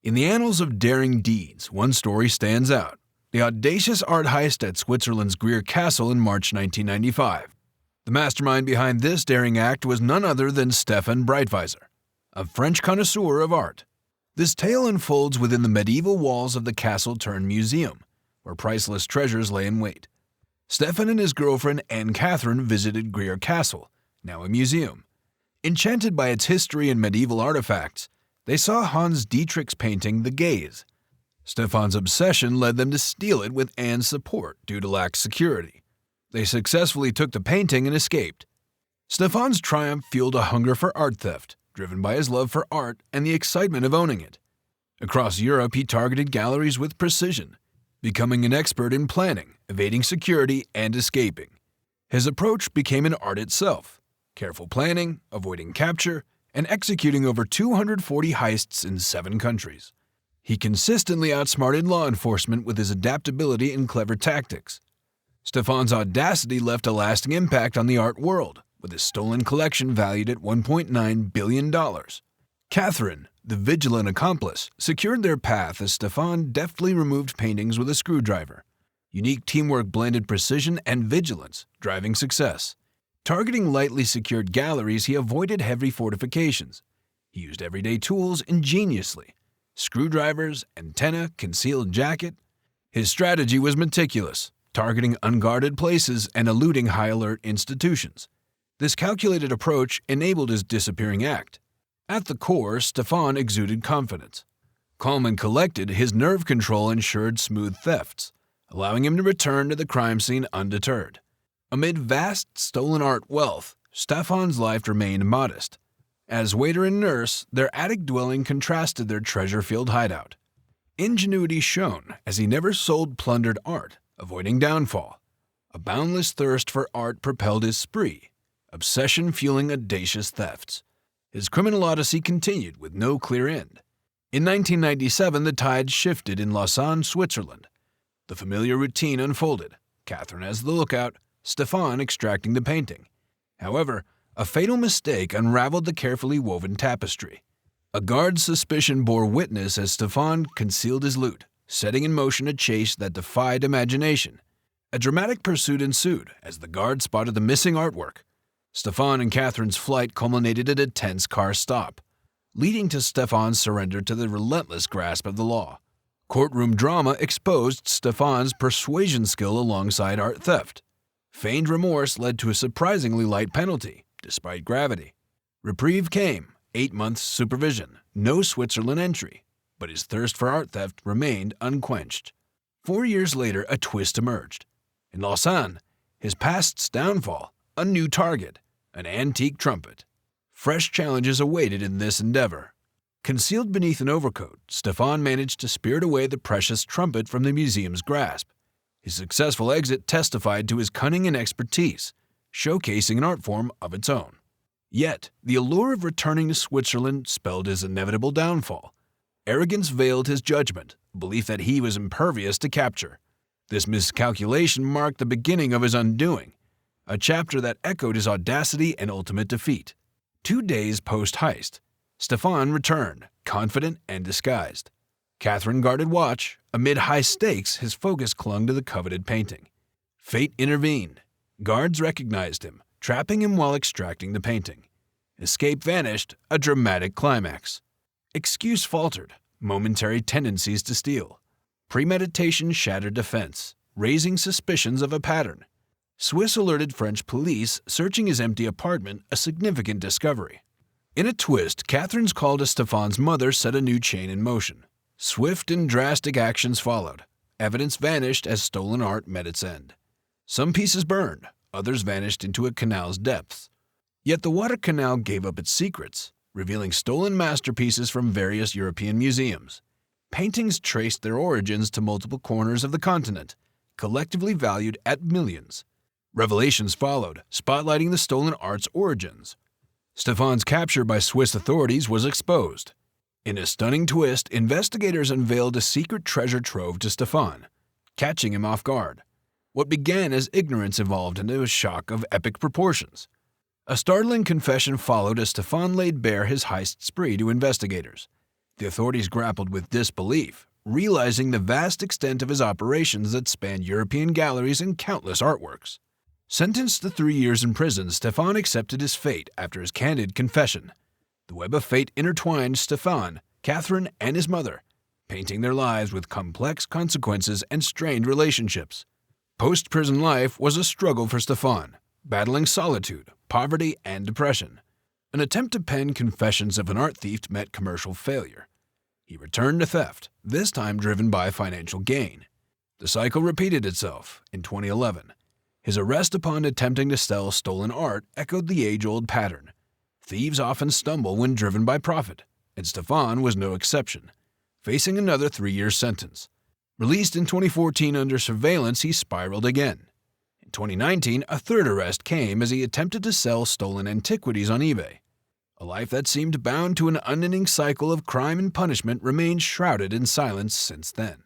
In the annals of daring deeds, one story stands out: the audacious art heist at Switzerland's Greer castle in March 1995. The mastermind behind this daring act was none other than Stéphane Breitwieser, a French connoisseur of art. This tale unfolds within the medieval walls of the castle-turned-museum, where priceless treasures lay in wait. Stéphane and his girlfriend Anne-Catherine visited Greer Castle, now a museum. Enchanted by its history and medieval artifacts, they saw Hans Dietrich's painting The Gaze. Stéphane's obsession led them to steal it with Anne's support due to lax security. They successfully took the painting and escaped. Stéphane's triumph fueled a hunger for art theft, driven by his love for art and the excitement of owning it. Across Europe, he targeted galleries with precision, becoming an expert in planning, evading security, and escaping. His approach became an art itself: careful planning, avoiding capture, and executing over 240 heists in 7 countries. He consistently outsmarted law enforcement with his adaptability and clever tactics. Stéphane's audacity left a lasting impact on the art world, with his stolen collection valued at $1.9 billion. Catherine, the vigilant accomplice, secured their path as Stéphane deftly removed paintings with a screwdriver. Unique teamwork blended precision and vigilance, driving success. Targeting lightly secured galleries, he avoided heavy fortifications. He used everyday tools ingeniously: screwdrivers, antenna, concealed jacket. His strategy was meticulous, targeting unguarded places and eluding high-alert institutions. This calculated approach enabled his disappearing act. At the core, Stéphane exuded confidence. Calm and collected, his nerve control ensured smooth thefts, allowing him to return to the crime scene undeterred. Amid vast stolen art wealth, Stéphane's life remained modest. As waiter and nurse, their attic dwelling contrasted their treasure-filled hideout. Ingenuity shone as he never sold plundered art, avoiding downfall. A boundless thirst for art propelled his spree, obsession fueling audacious thefts. His criminal odyssey continued with no clear end. In 1997, the tide shifted in Lausanne, Switzerland. The familiar routine unfolded: Catherine as the lookout, Stéphane extracting the painting. However, a fatal mistake unraveled the carefully woven tapestry. A guard's suspicion bore witness as Stéphane concealed his loot, setting in motion a chase that defied imagination. A dramatic pursuit ensued as the guard spotted the missing artwork. Stéphane and Catherine's flight culminated at a tense car stop, leading to Stéphane's surrender to the relentless grasp of the law. Courtroom drama exposed Stéphane's persuasion skill alongside art theft. Feigned remorse led to a surprisingly light penalty, despite gravity. Reprieve came: 8 months supervision, no Switzerland entry, but his thirst for art theft remained unquenched. 4 years later, a twist emerged. In Lausanne, his past's downfall: a new target, an antique trumpet. Fresh challenges awaited in this endeavor. Concealed beneath an overcoat, Stéphane managed to spirit away the precious trumpet from the museum's grasp. His successful exit testified to his cunning and expertise, showcasing an art form of its own. Yet, the allure of returning to Switzerland spelled his inevitable downfall. Arrogance veiled his judgment, a belief that he was impervious to capture. This miscalculation marked the beginning of his undoing, a chapter that echoed his audacity and ultimate defeat. 2 days post-heist, Stéphane returned, confident and disguised. Catherine guarded watch. Amid high stakes, his focus clung to the coveted painting. Fate intervened. Guards recognized him, trapping him while extracting the painting. Escape vanished, a dramatic climax. Excuse faltered, momentary tendencies to steal. Premeditation shattered defense, raising suspicions of a pattern. Swiss alerted French police, searching his empty apartment, a significant discovery. In a twist, Catherine's call to Stéphane's mother set a new chain in motion. Swift and drastic actions followed. Evidence vanished as stolen art met its end. Some pieces burned, others vanished into a canal's depths. Yet the water canal gave up its secrets, revealing stolen masterpieces from various European museums. Paintings traced their origins to multiple corners of the continent, collectively valued at millions. Revelations followed, spotlighting the stolen art's origins. Stéphane's capture by Swiss authorities was exposed. In a stunning twist, investigators unveiled a secret treasure trove to Stéphane, catching him off guard. What began as ignorance evolved into a shock of epic proportions. A startling confession followed as Stéphane laid bare his heist spree to investigators. The authorities grappled with disbelief, realizing the vast extent of his operations that spanned European galleries and countless artworks. Sentenced to 3 years in prison, Stéphane accepted his fate after his candid confession. The web of fate intertwined Stéphane, Catherine, and his mother, painting their lives with complex consequences and strained relationships. Post-prison life was a struggle for Stéphane, battling solitude, poverty, and depression. An attempt to pen Confessions of an Art Thief met commercial failure. He returned to theft, this time driven by financial gain. The cycle repeated itself in 2011. His arrest upon attempting to sell stolen art echoed the age-old pattern. Thieves often stumble when driven by profit, and Stéphane was no exception, facing another 3-year sentence. Released in 2014 under surveillance, he spiraled again. In 2019, a third arrest came as he attempted to sell stolen antiquities on eBay. A life that seemed bound to an unending cycle of crime and punishment remained shrouded in silence since then.